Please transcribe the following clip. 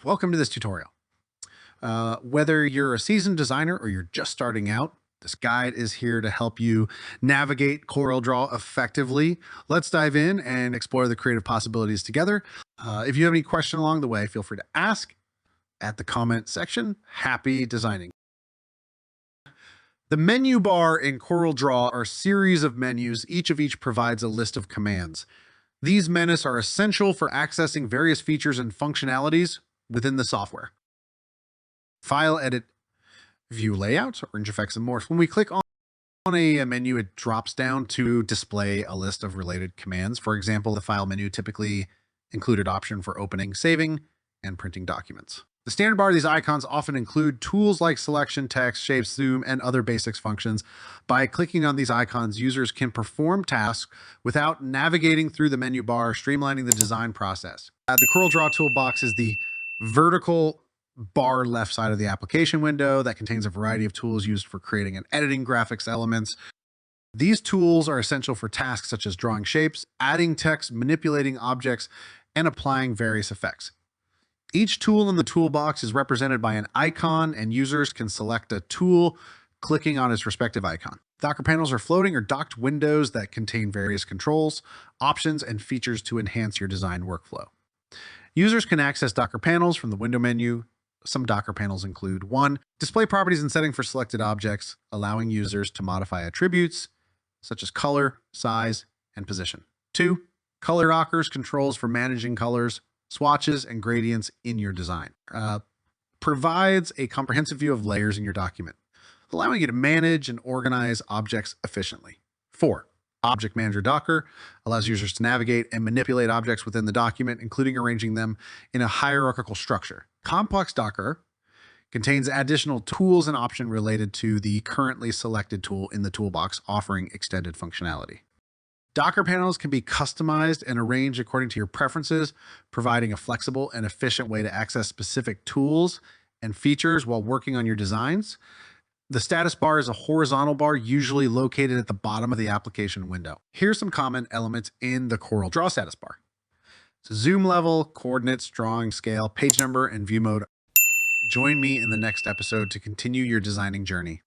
welcome to this tutorial. Whether you're a seasoned designer or you're just starting out, this guide is here to help you navigate Coreldraw effectively. Let's dive in and explore the creative possibilities together. If you have any question along the way, feel free to ask at the comment section. Happy designing. The menu bar in Coreldraw are a series of menus, each of which provides a list of commands. These menus are essential for accessing various features and functionalities within the software. File, edit, view layout, orange effects, and more. When we click on a menu, it drops down to display a list of related commands. For example, the file menu typically included option for opening, saving, and printing documents. The standard bar of these icons often include tools like selection, text, shape, zoom, and other basics functions. By clicking on these icons, users can perform tasks without navigating through the menu bar, streamlining the design process. The Coreldraw toolbox is the vertical bar left side of the application window that contains a variety of tools used for creating and editing graphics elements. These tools are essential for tasks such as drawing shapes, adding text, manipulating objects, and applying various effects. Each tool in the toolbox is represented by an icon, and users can select a tool clicking on its respective icon. Docker panels are floating or docked windows that contain various controls, options, and features to enhance your design workflow. Users can access Docker panels from the window menu. Some Docker panels include 1. Display properties and setting for selected objects, allowing users to modify attributes such as color, size, and position. 2. Color rockers, controls for managing colors, swatches, and gradients in your design. Provides a comprehensive view of layers in your document, allowing you to manage and organize objects efficiently. 4. Object Manager Docker allows users to navigate and manipulate objects within the document, including arranging them in a hierarchical structure. Complex Docker contains additional tools and options related to the currently selected tool in the toolbox, offering extended functionality. Docker panels can be customized and arranged according to your preferences, providing a flexible and efficient way to access specific tools and features while working on your designs. The status bar is a horizontal bar, usually located at the bottom of the application window. Here's some common elements in the Coreldraw status bar. So zoom level, coordinates, drawing, scale, page number, and view mode. Join me in the next episode to continue your designing journey.